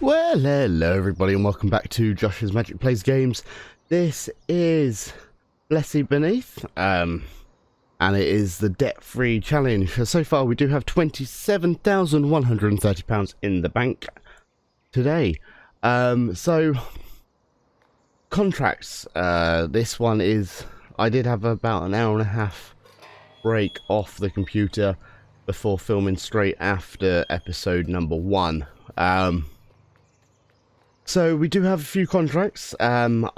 Well, hello everybody and welcome back to Josh's Magic Plays Games. This is Bessy Beneath, and it is the debt-free challenge. So far we do have £27,130 in the bank today. So, contracts, this one is, I did have about an hour and a half break off the computer before filming straight after episode number 1. So we do have a few contracts. I'm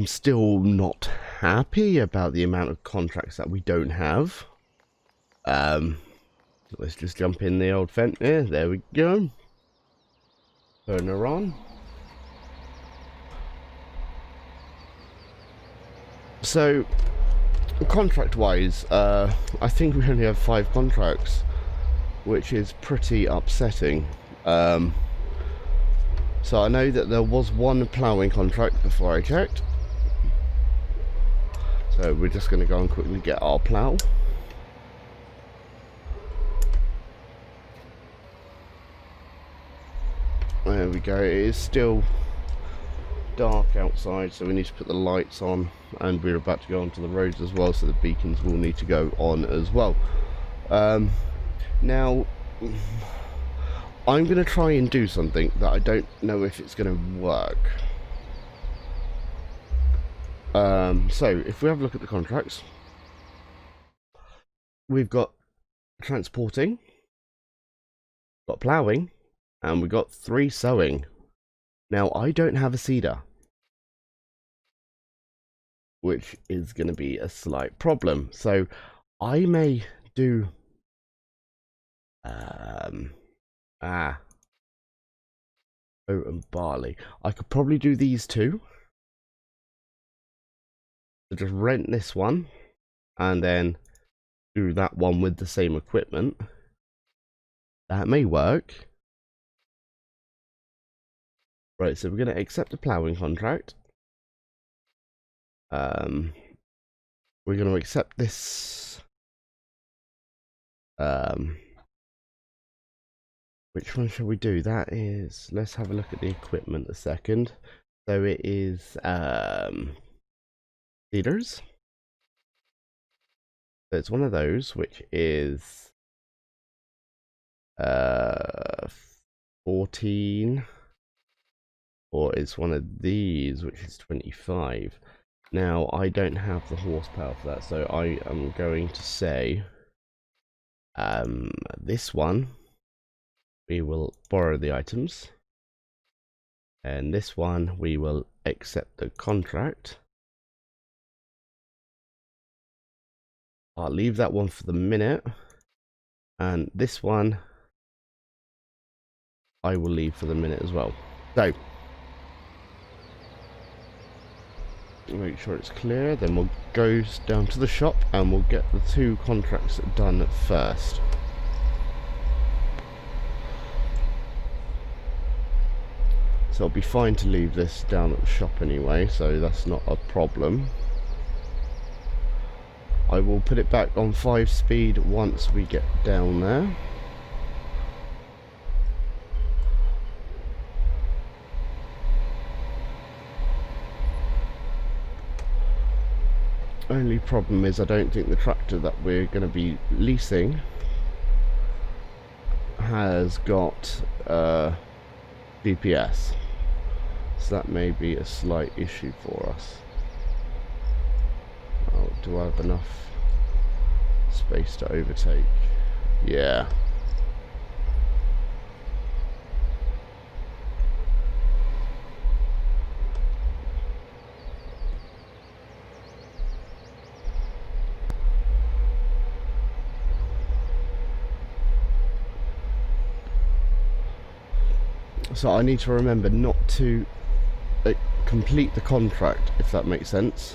still not happy about the amount of contracts that we don't have. Let's just jump in the old fence here. There we go. Turn her on. So, contract-wise, I think we only have 5 contracts, which is pretty upsetting. So I know that there was one ploughing contract before I checked. So we're just going to go and quickly get our plough. There we go. It is still dark outside, so we need to put the lights on, and we're about to go onto the roads as well, so the beacons will need to go on as well. Now, I'm going to try and do something that I don't know if it's going to work. So, if we have a look at the contracts, we've got transporting, got ploughing, and we've got 3 sowing. Now, I don't have a seeder, which is going to be a slight problem. So, I may do... oat and barley. I could probably do these 2. So just rent this one, and then do that one with the same equipment. That may work. Right, so we're going to accept the ploughing contract. We're going to accept this. Which one shall we do? That is, let's have a look at the equipment a second. So it is seeders. So it's one of those, which is 14, or it's one of these, which is 25. Now I don't have the horsepower for that, so I am going to say this one. We will borrow the items, and this one we will accept the contract. I'll leave that one for the minute, and this one I will leave for the minute as well. So make sure it's clear, then we'll go down to the shop and we'll get the 2 contracts done first. So it'll be fine to leave this down at the shop anyway, so that's not a problem. I will put it back on 5 speed once we get down there. Only problem is I don't think the tractor that we're going to be leasing has got GPS. So that may be a slight issue for us. Oh, do I have enough space to overtake? Yeah. So I need to remember not to complete the contract, if that makes sense,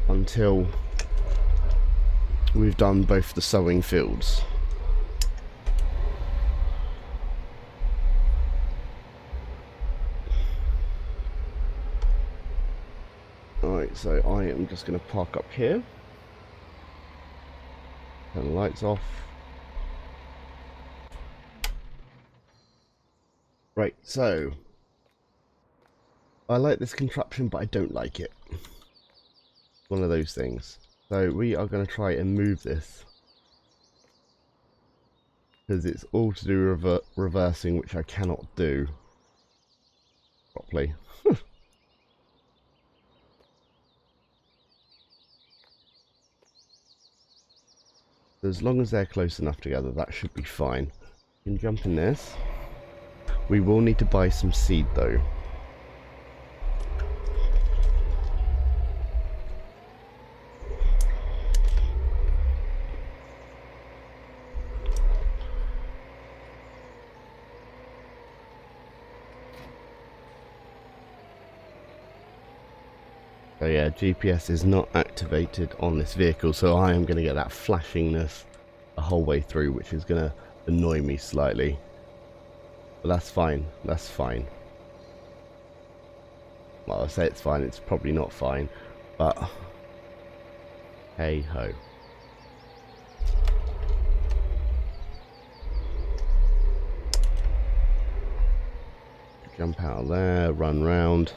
until we've done both the sowing fields. Alright, so I am just going to park up here. Turn the lights off. Right, so I like this contraption, but I don't like it. One of those things. So we are going to try and move this, because it's all to do with reversing, which I cannot do properly. As long as they're close enough together, that should be fine. You can jump in this. We will need to buy some seed though. So yeah, GPS is not activated on this vehicle, so I am going to get that flashingness the whole way through, which is going to annoy me slightly. But that's fine, that's fine. Well, I say it's fine, it's probably not fine, but hey ho. Jump out of there, run round.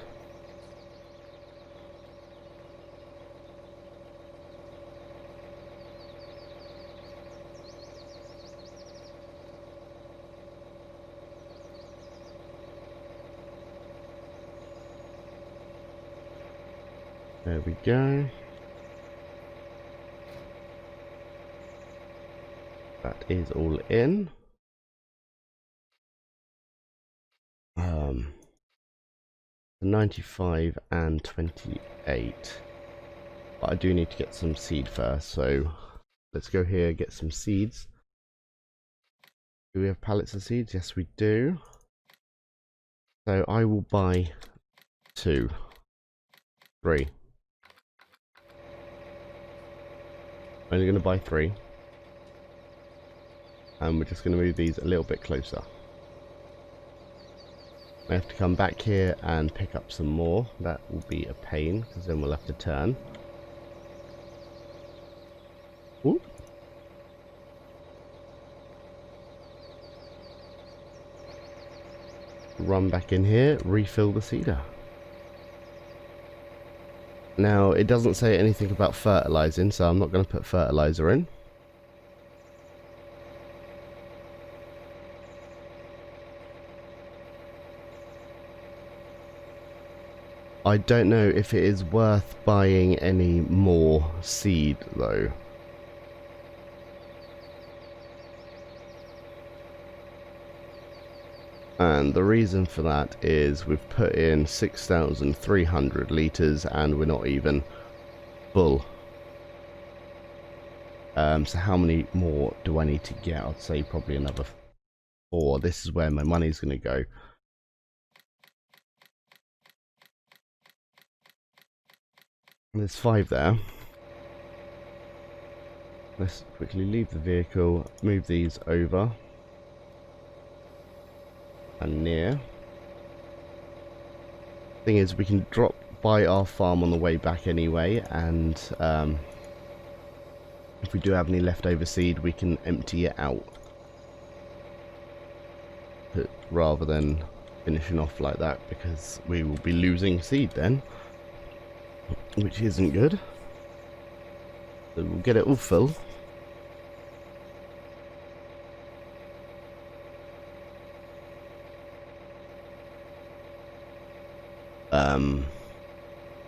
There we go. That is all in. 95 and 28. But I do need to get some seed first, so let's go here, get some seeds. Do we have pallets of seeds? Yes, we do. So I will buy 2, 3. I'm only going to buy 3. And we're just going to move these a little bit closer. I have to come back here and pick up some more. That will be a pain, because then we'll have to turn. Ooh. Run back in here, refill the seeder. Now, it doesn't say anything about fertilizing, so I'm not going to put fertilizer in. I don't know if it is worth buying any more seed though. And the reason for that is we've put in 6,300 litres and we're not even full. So how many more do I need to get? I'd say probably another 4. This is where my money's going to go. There's 5 there. Let's quickly leave the vehicle, move these over and near. Thing is, we can drop by our farm on the way back anyway, and if we do have any leftover seed, we can empty it out rather than finishing off like that, because we will be losing seed then, which isn't good. So we'll get it all full.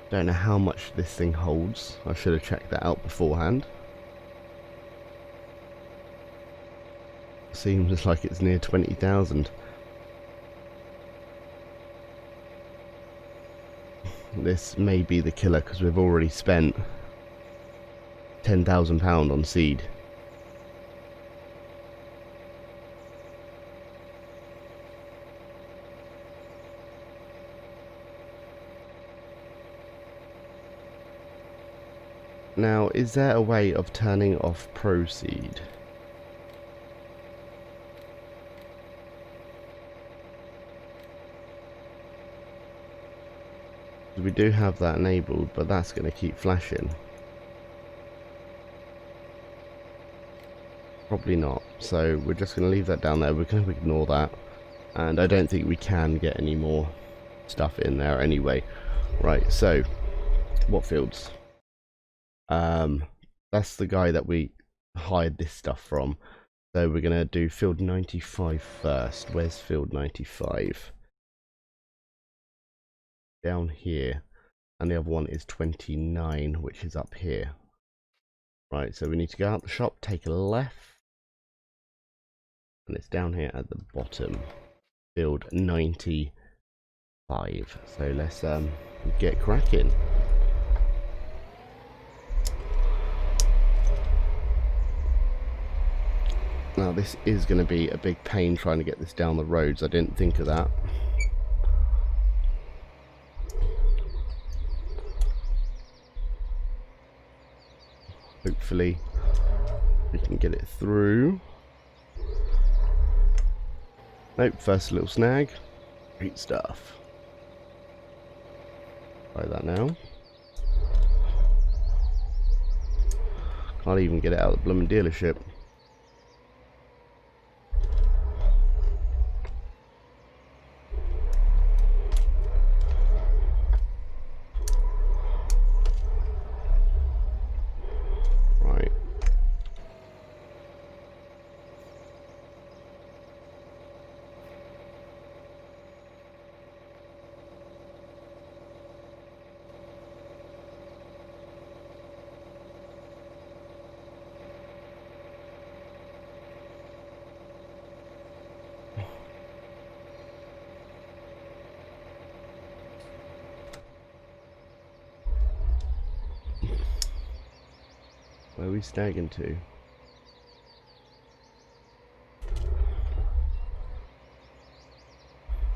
Don't know how much this thing holds. I should have checked that out beforehand. Seems like it's near 20,000. This may be the killer, because we've already spent £10,000 on seed. Now, is there a way of turning off Proceed? We do have that enabled, but that's going to keep flashing. Probably not. So we're just going to leave that down there. We're going to ignore that. And I don't think we can get any more stuff in there anyway. Right, so what fields? That's the guy that we hired this stuff from. So we're gonna do field 95 first. Where's field 95? Down here. And the other one is 29, which is up here. Right, so we need to go out the shop, take a left. And it's down here at the bottom. Field 95. So let's get cracking. Now this is going to be a big pain trying to get this down the roads. I didn't think of that. Hopefully we can get it through. Nope, first little snag. Great stuff. Try that now. Can't even get it out of the blooming dealership. Where are we snagging to?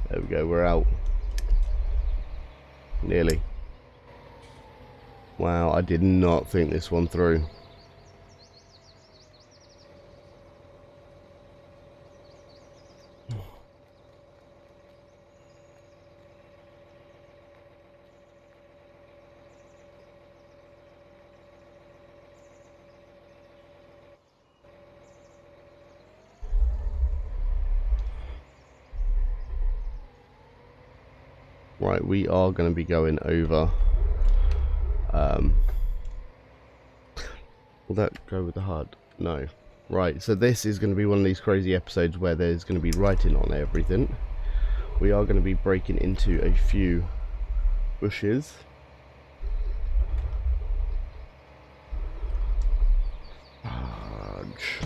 There we go, we're out. Nearly. Wow, I did not think this one through. Right, we are going to be going over. Will that go with the HUD? No. Right, so this is going to be one of these crazy episodes where there's going to be writing on everything. We are going to be breaking into a few bushes. Fudge.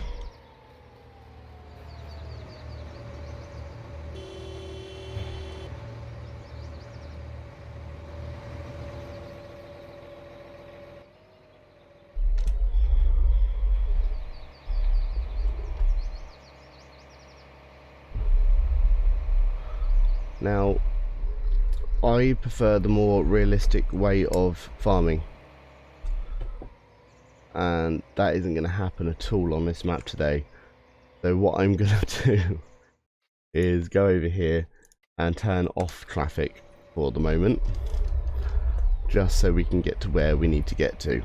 Now, I prefer the more realistic way of farming, and that isn't going to happen at all on this map today. So what I'm going to do is go over here and turn off traffic for the moment, just so we can get to where we need to get to.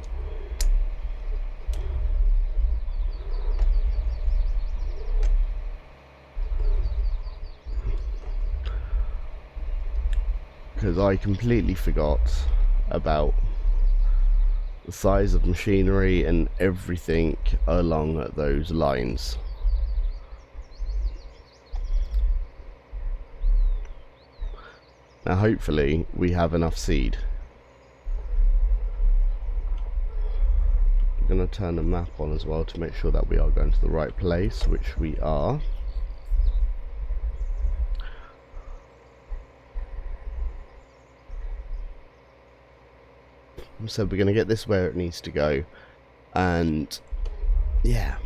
Because I completely forgot about the size of machinery and everything along those lines. Now hopefully we have enough seed. I'm going to turn the map on as well to make sure that we are going to the right place, which we are. So we're going to get this where it needs to go, and yeah,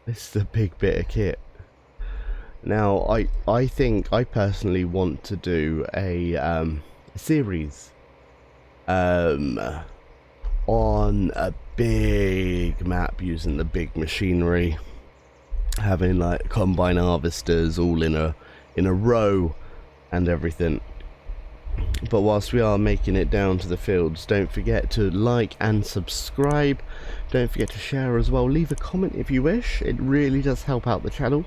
this is a big bit of kit. Now I think I personally want to do a series on a big map using the big machinery, having like combine harvesters all in a row and everything. But whilst we are making it down to the fields, don't forget to like and subscribe. Don't forget to share as well. Leave a comment if you wish. It really does help out the channel.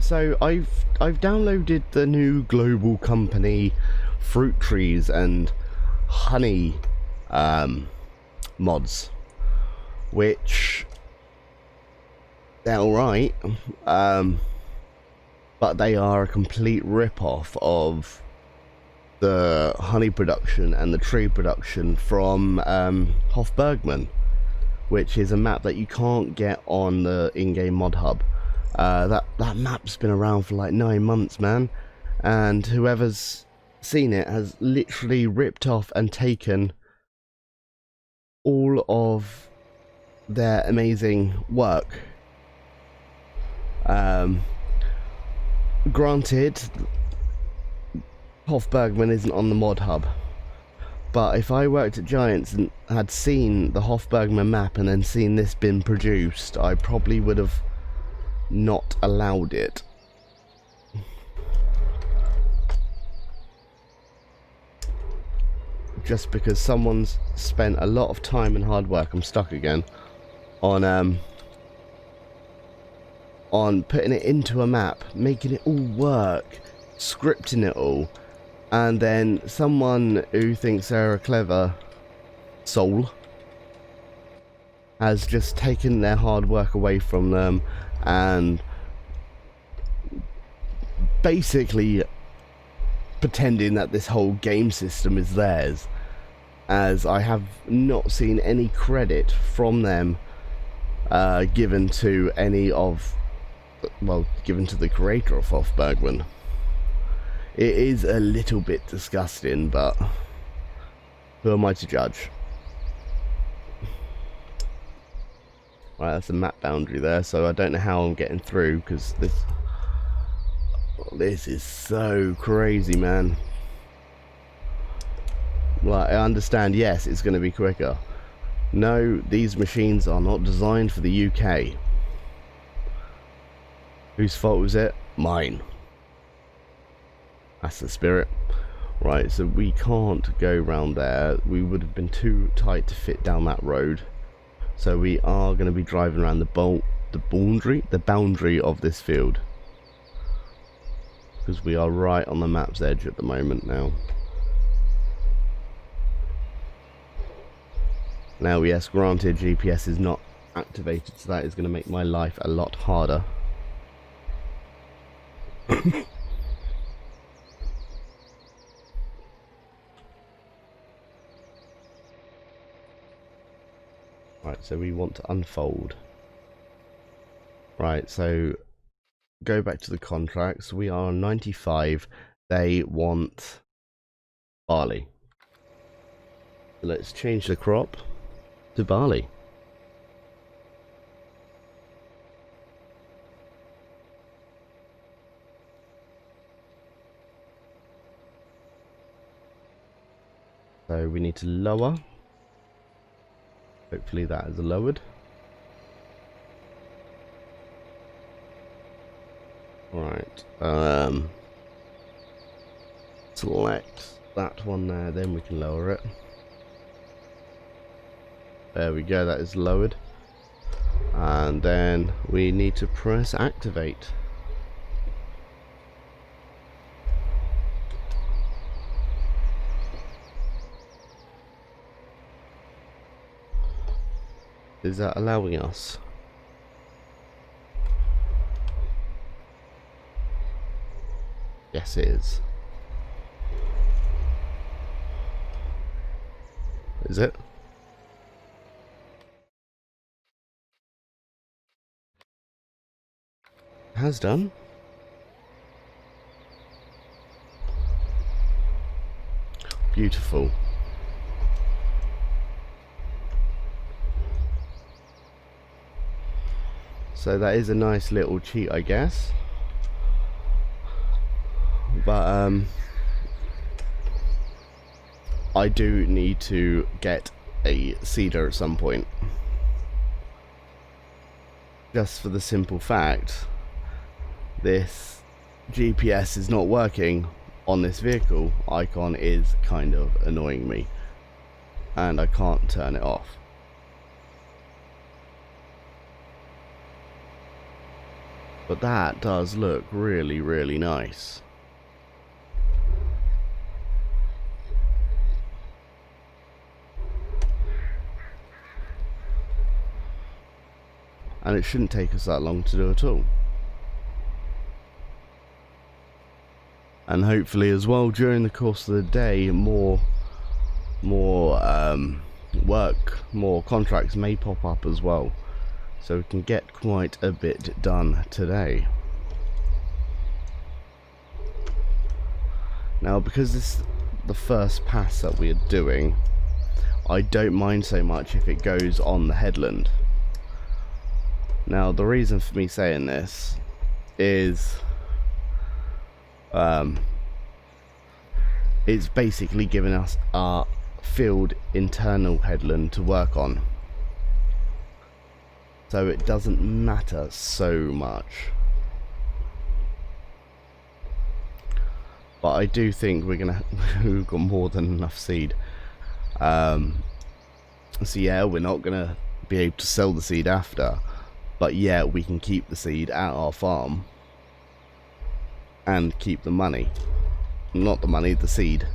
So I've downloaded the new global company fruit trees and honey mods, which they're alright, but they are a complete rip-off of the honey production and the tree production from Hofbergman, which is a map that you can't get on the in-game mod hub. That map's been around for like 9 months, man, and whoever's seen it has literally ripped off and taken all of their amazing work. Granted, Hofbergman isn't on the mod hub, but if I worked at Giants and had seen the Hofbergman map and then seen this been produced, I probably would have not allowed it. Just because someone's spent a lot of time and hard work, I'm stuck again, on putting it into a map, making it all work, scripting it all, and then someone who thinks they're a clever soul has just taken their hard work away from them and basically pretending that this whole game system is theirs, as I have not seen any credit from them given to any of, well, given to the creator of Hofbergman. It is a little bit disgusting, but who am I to judge? Right, that's a map boundary there, so I don't know how I'm getting through, because this is so crazy, man. Like, I understand, yes, it's going to be quicker. No, these machines are not designed for the UK. Whose fault was it? Mine. That's the spirit. Right, so we can't go round there. We would have been too tight to fit down that road. So we are going to be driving around the boundary of this field, because we are right on the map's edge at the moment now. Now, yes, granted, GPS is not activated, so that is going to make my life a lot harder. Right, so we want to unfold. Right, so go back to the contracts. We are on 95. They want barley. So let's change the crop to barley. So we need to lower. Hopefully that is lowered. Right. Select that one there, then we can lower it. There we go, that is lowered. And then we need to press activate. Is that allowing us? Yes, it is. Is it? It has done. Beautiful. So that is a nice little cheat, I guess. But I do need to get a seeder at some point. just for the simple fact this GPS is not working on this vehicle. Icon is kind of annoying me and I can't turn it off. But that does look really, really nice. And it shouldn't take us that long to do at all. And hopefully as well during the course of the day more work, more contracts may pop up as well. So we can get quite a bit done today. Now because this is the first pass that we are doing, I don't mind so much if it goes on the headland. Now the reason for me saying this is it's basically giving us our field internal headland to work on, so it doesn't matter so much. But I do think we've got more than enough seed. So yeah, we're not gonna be able to sell the seed after, but yeah, we can keep the seed at our farm and keep the money. Not the money, the seed.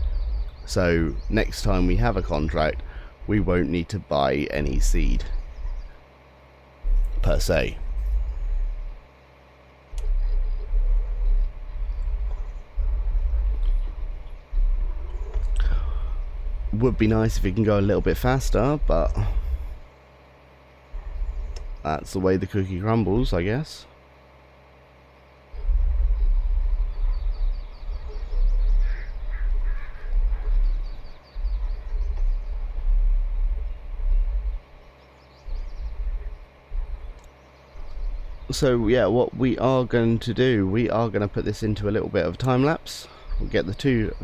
So next time we have a contract, we won't need to buy any seed per se. Would be nice if it can go a little bit faster, but that's the way the cookie crumbles, I guess. So yeah, what we are going to do, we are going to put this into a little bit of a time lapse. We'll get the 2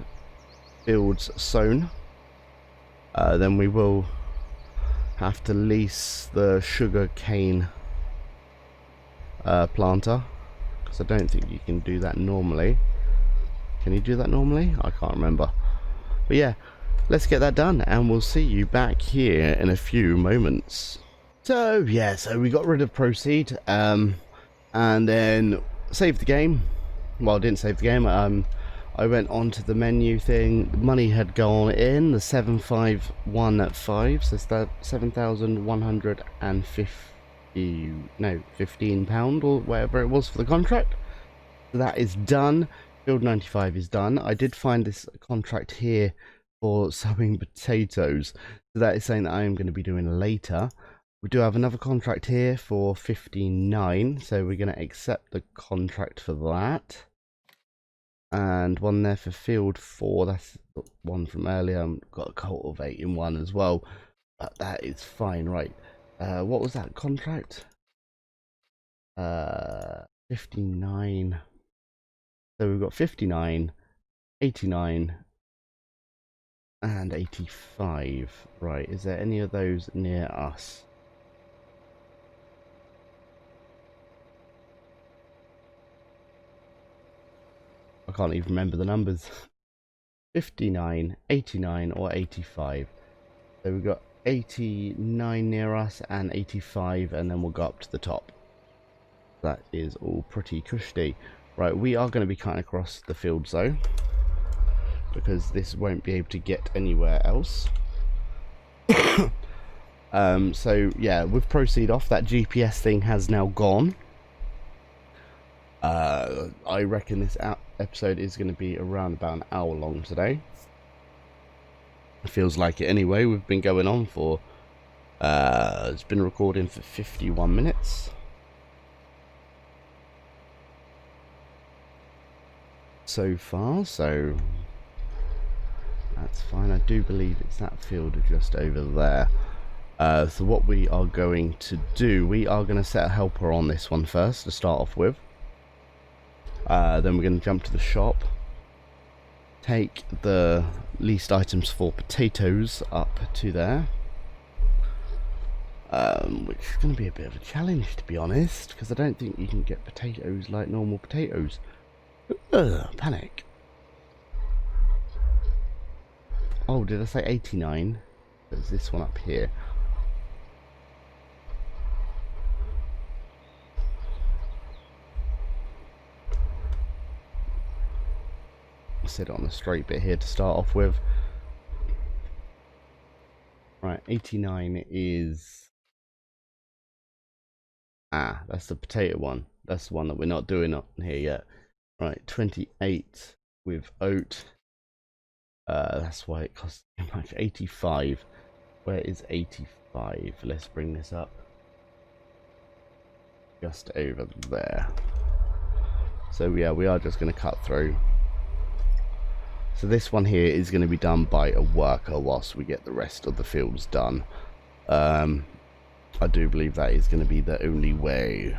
fields sown. Then we will have to lease the sugar cane planter, because I don't think you can do that normally. Can you do that normally? I can't remember. But yeah, let's get that done and we'll see you back here in a few moments. So yeah, so we got rid of proceed and then saved the game. Well, I didn't save the game. I went onto the menu thing. Money had gone in, the 7515, so that's 7,150, no, £15 or whatever it was for the contract. So that is done. Field 95 is done. I did find this contract here for sowing potatoes, so that is something that I am going to be doing later. We do have another contract here for 59, so we're going to accept the contract for that. And one there for field 4, that's the one from earlier. I've got a cultivate in one as well, but that is fine. Right, what was that contract? 59. So we've got 59, 89 and 85. Right, is there any of those near us? I can't even remember the numbers. 59, 89 or 85. So we've got 89 near us and 85, and then we'll go up to the top. That is all pretty cushy. Right, we are going to be cutting across the fields though, because this won't be able to get anywhere else. So yeah, with proceed off, that GPS thing has now gone. I reckon this episode is going to be around about an hour long today. It feels like it anyway. We've been going on for it's been recording for 51 minutes so far, so that's fine. I do believe it's that field just over there. So what we are going to do, we are going to set a helper on this one first to start off with. Then we're going to jump to the shop, take the leased items for potatoes up to there, which is going to be a bit of a challenge, to be honest, because I don't think you can get potatoes like normal potatoes. Ugh, panic. Oh, did I say 89? There's this one up here. Set it on a straight bit here to start off with. Right, 89 is... Ah, that's the potato one. That's the one that we're not doing on here yet. Right, 28 with oat. That's why it costs too much. 85. Where is 85? Let's bring this up. Just over there. So yeah, we are just going to cut through. So this one here is going to be done by a worker whilst we get the rest of the fields done. I do believe that is going to be the only way.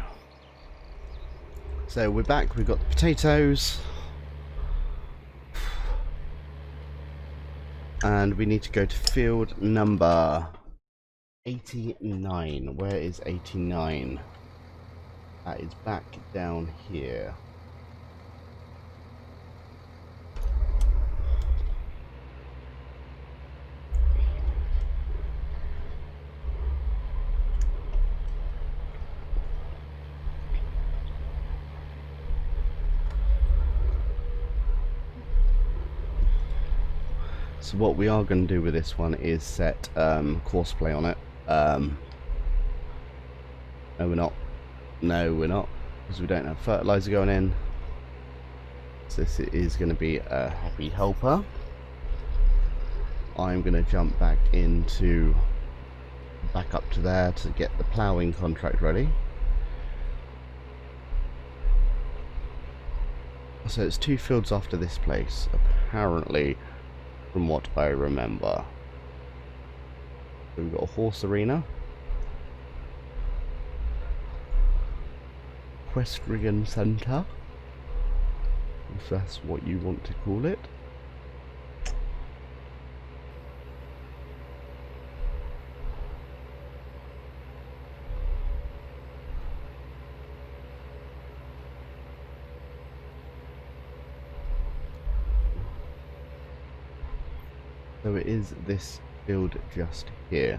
So we're back, we've got the potatoes. And we need to go to field number 89. Where is 89? That is back down here. So what we are going to do with this one is set courseplay on it. No, we're not. No, we're not, because we don't have fertilizer going in. So this is going to be a happy helper. I'm going to jump back up to there to get the ploughing contract ready. So it's 2 fields after this place, apparently, from what I remember. So we've got a horse arena, equestrian centre, if that's what you want to call it. So it is this field just here.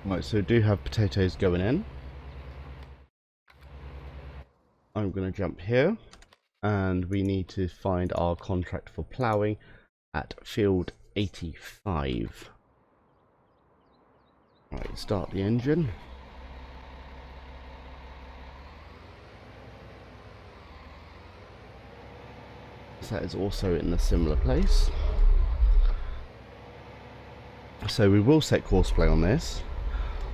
Right, so do have potatoes going in. I'm going to jump here, and we need to find our contract for ploughing at field 85. Right, start the engine. So that is also in a similar place. So we will set courseplay on this.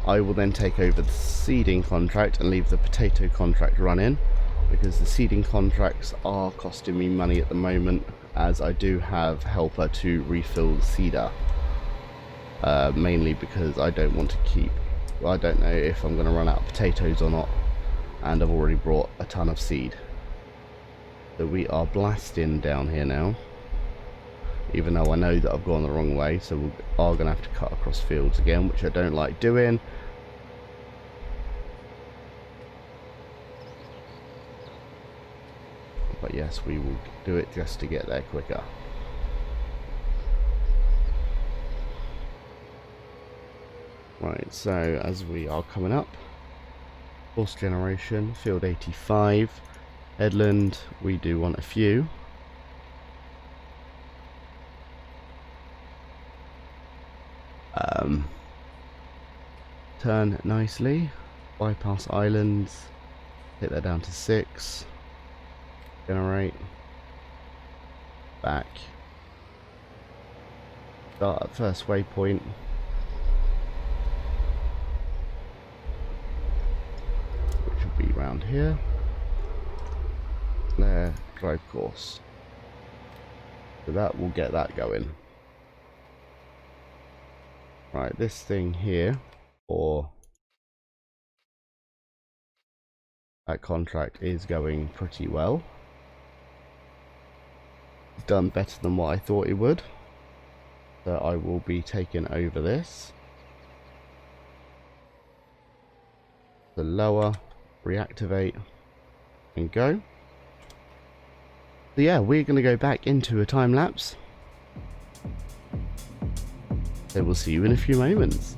I will then take over the seeding contract and leave the potato contract running, because the seeding contracts are costing me money at the moment, as I do have helper to refill the seeder. Mainly because I don't want to keep... I don't know if I'm going to run out of potatoes or not, and I've already brought a ton of seed. So we are blasting down here now, even though I know that I've gone the wrong way, so we are going to have to cut across fields again, which I don't like doing. But yes, we will do it just to get there quicker. Right, so as we are coming up, horse generation, field 85, headland, we do want a few. Turn nicely, bypass islands, hit that down to 6. Generate. Back. Start at first waypoint. Which will be around here. There, drive course. So that will get that going. Right, this thing here, or that contract is going pretty well. It's done better than what I thought it would. So I will be taking over this. The lower, reactivate, and go. So yeah, we're going to go back into a time lapse. So we'll see you in a few moments.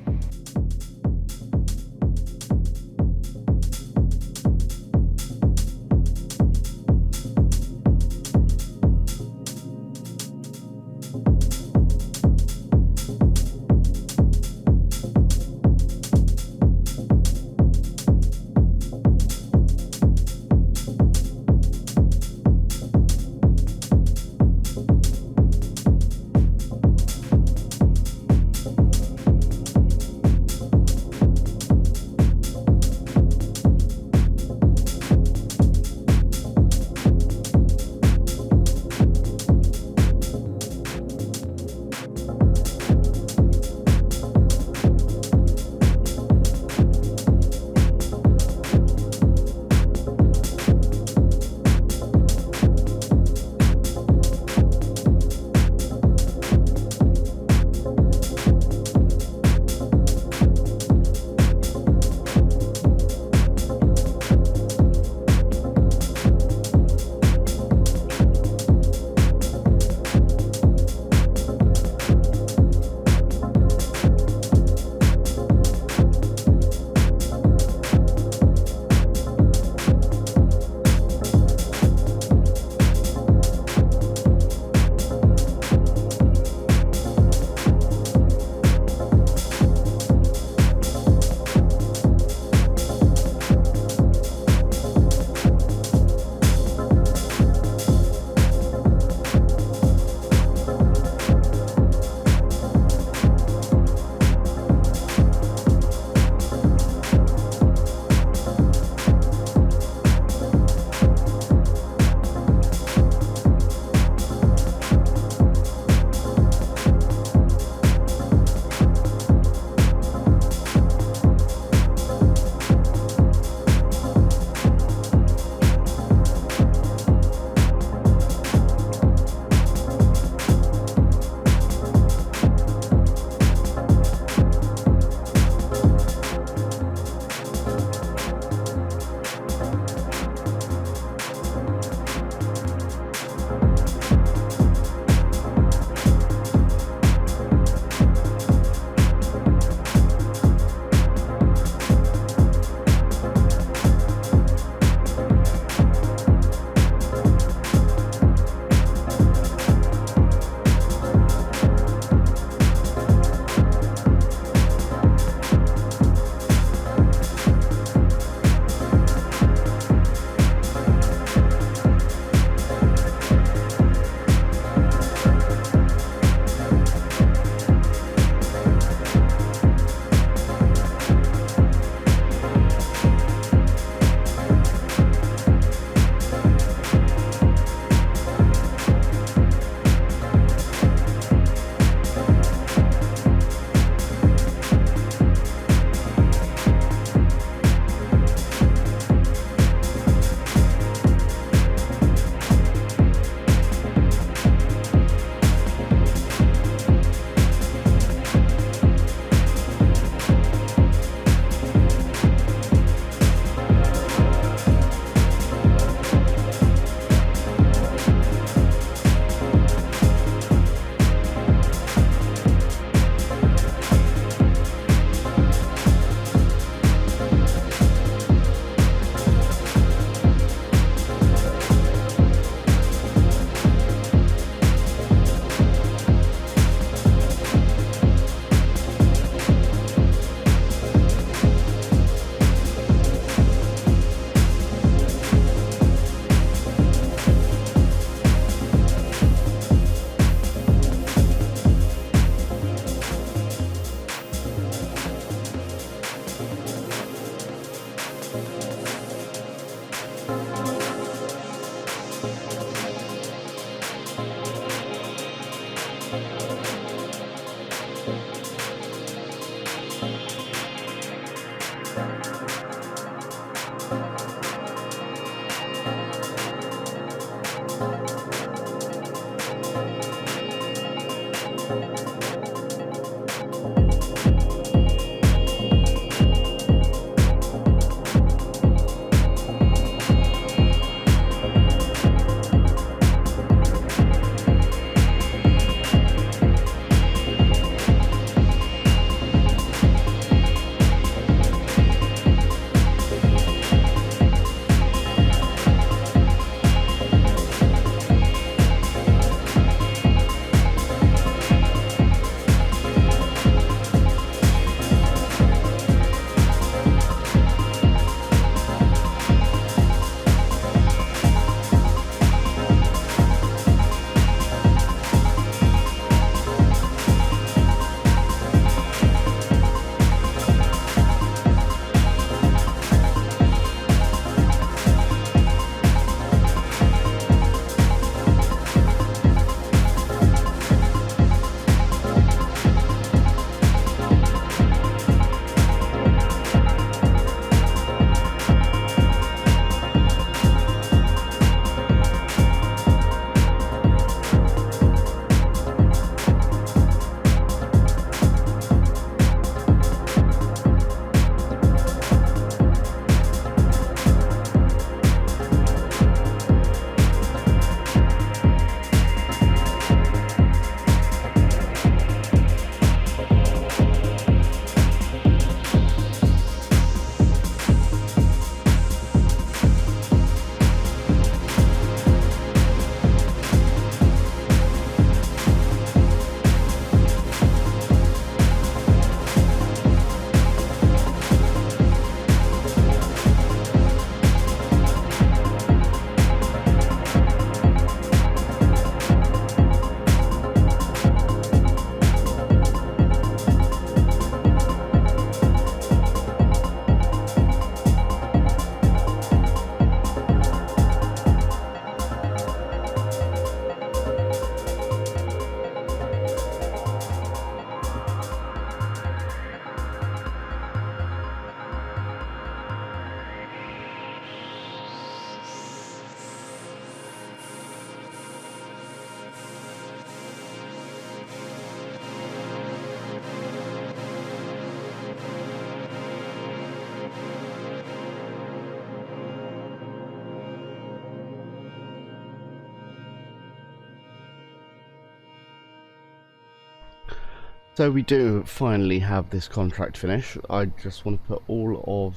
So we do finally have this contract finished. I just want to put all of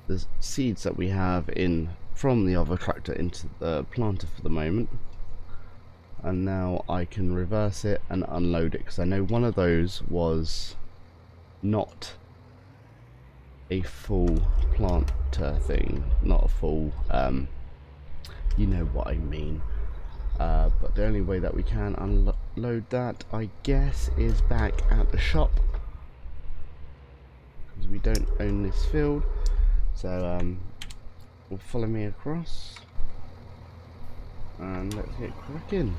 the seeds that we have in from the other tractor into the planter for the moment. And now I can reverse it and unload it, because I know one of those was not a full planter thing, not a full, you know what I mean. But the only way that we can unload that, I guess, is back at the shop, because we don't own this field. So will follow me across and let's get cracking.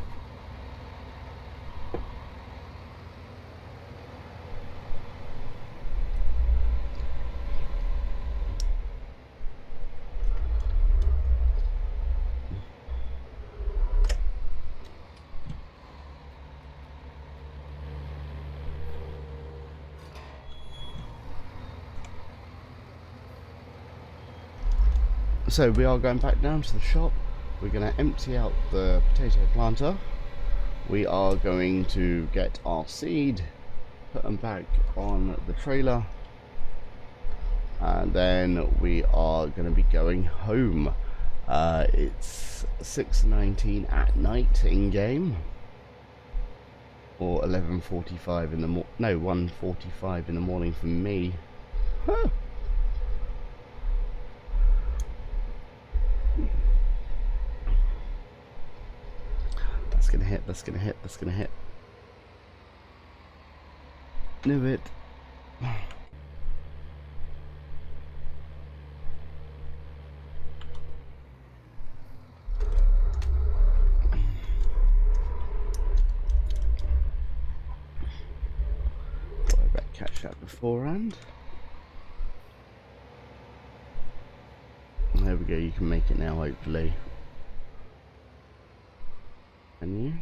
So we are going back down to the shop. We're going to empty out the potato planter. We are going to get our seed, put them back on the trailer, and then we are going to be going home. It's 6:19 at night in game, or 11:45 in the no, 1:45 in the morning for me. Huh. That's gonna hit, that's gonna hit, that's gonna hit. Knew it. Thought I better catch that beforehand. There we go, you can make it now, hopefully. Menu.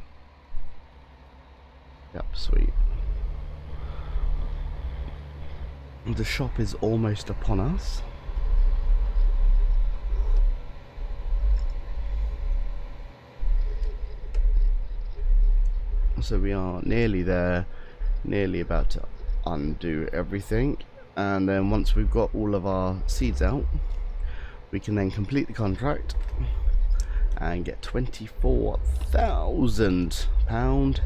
Yep, sweet. The shop is almost upon us. So we are nearly there, nearly about to undo everything, and then once we've got all of our seeds out, we can then complete the contract and get £24,000.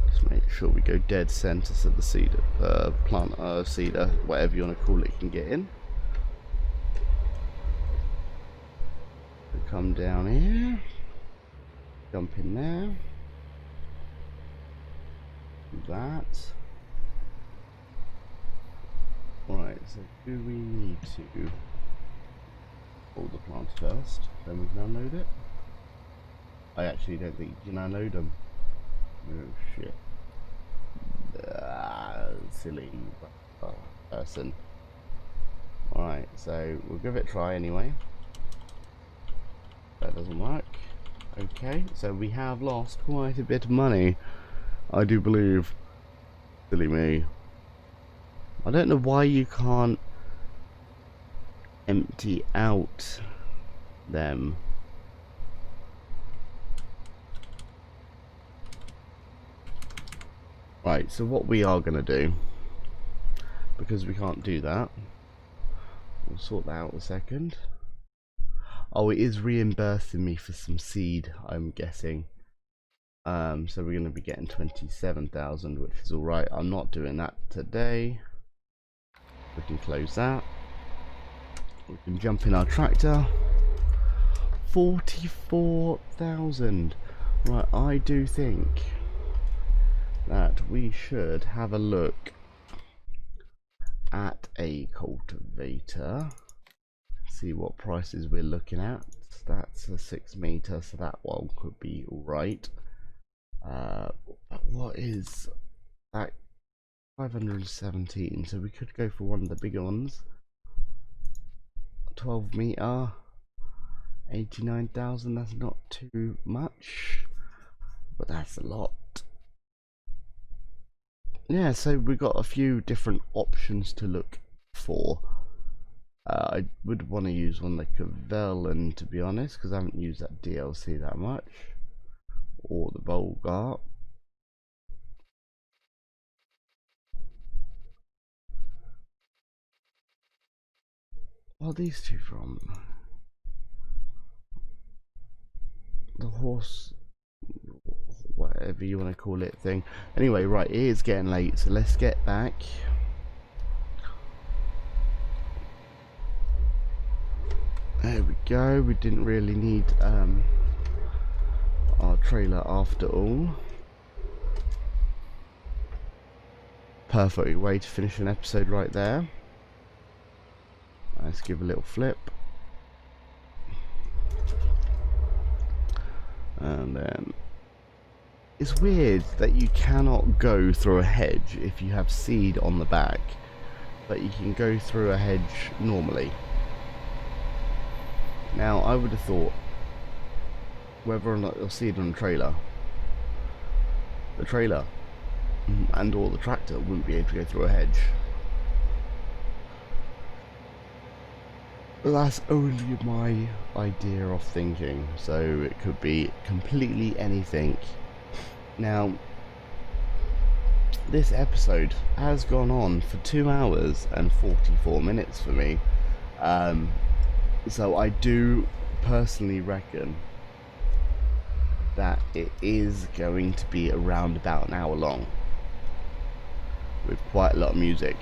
Just make sure we go dead center so the cedar plant cedar, whatever you want to call it, can get in. So come down here, jump in there, do that. Right, so do we need to hold the plants first, then we can unload it? I actually don't think you can unload them. Oh shit. Silly person. Alright, so we'll give it a try anyway. That doesn't work. Okay, so we have lost quite a bit of money, I do believe. Silly me. I don't know why you can't empty out them. Right, so what we are going to do, because we can't do that, we'll sort that out in a second. Oh, it is reimbursing me for some seed, I'm guessing. So we're going to be getting 27,000, which is alright. I'm not doing that today. We can close that. We can jump in our tractor. 44,000. Right, I do think that we should have a look at a cultivator. See what prices we're looking at. That's a 6 meter, so that one could be alright. What is that? 517, so we could go for one of the bigger ones. 12 meter, 89,000. That's not too much, but that's a lot. Yeah, so we got a few different options to look for. I would want to use one like a Velen, to be honest, because I haven't used that DLC that much, or the Volgart. What are these two from? The horse, whatever you want to call it thing. Anyway, right, it is getting late, so let's get back. There we go. We didn't really need our trailer after all. Perfect way to finish an episode right there. Let's give a little flip. And then it's weird that you cannot go through a hedge if you have seed on the back, but you can go through a hedge normally. Now I would have thought whether or not you'll seed on a trailer, the trailer and or the tractor wouldn't be able to go through a hedge. But that's only my idea of thinking, so it could be completely anything. Now, this episode has gone on for 2 hours and 44 minutes for me. So I do personally reckon that it is going to be around about an hour long, with quite a lot of music.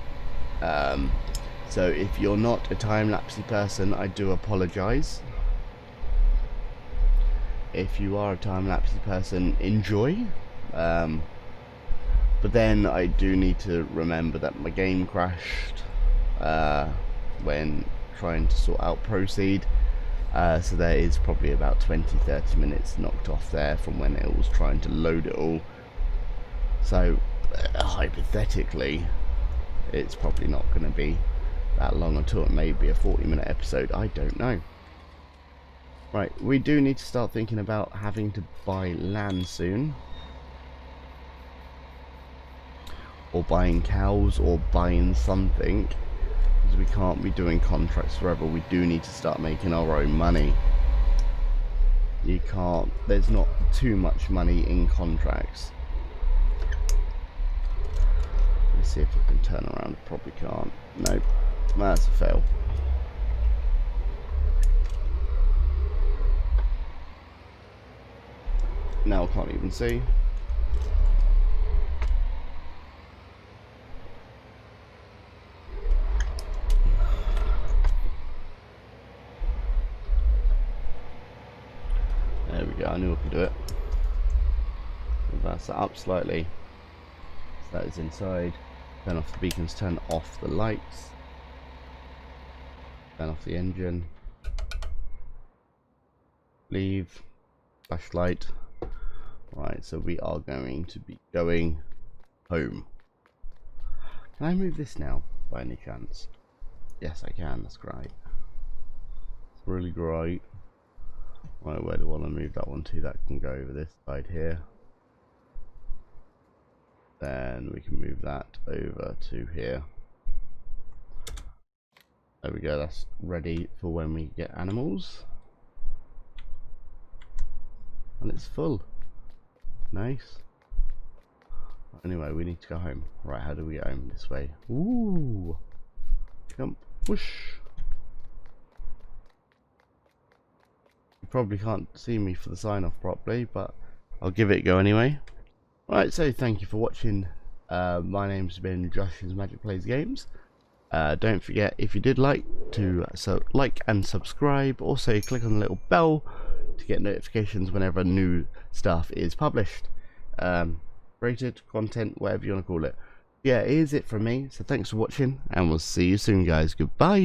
So if you're not a time-lapsey person, I do apologise. If you are a time-lapsey person, enjoy. But then I do need to remember that my game crashed when trying to sort out Proceed. So there is probably about 20-30 minutes knocked off there from when it was trying to load it all. So hypothetically, it's probably not going to be that long until it may be a 40-minute episode. I don't know. Right, we do need to start thinking about having to buy land soon. Or buying cows, or buying something. Because we can't be doing contracts forever. We do need to start making our own money. You can't, there's not too much money in contracts. Let's see if I can turn around. Probably can't. Nope, that's a fail. Now I can't even see. There we go, I knew I could do it. Advance that up slightly. So that is inside. Turn off the beacons, turn off the lights. Turn off the engine. Leave. Flashlight. Right, so we are going to be going home. Can I move this now, by any chance? Yes, I can, that's great. It's really great. Right, where do I want to move that one to? That can go over this side here. Then we can move that over to here. There we go, that's ready for when we get animals. And it's full. Nice. Anyway, we need to go home. Right, how do we get home? This way. Ooh. Jump. Whoosh. You probably can't see me for the sign off properly, but I'll give it a go anyway. Right, so thank you for watching. My name's been Josh's Magic Plays Games. Don't forget, if you did like and subscribe. Also click on the little bell to get notifications whenever new stuff is published. Rated content, whatever you want to call it. Yeah, here's it from me. So thanks for watching, and we'll see you soon, guys. Goodbye.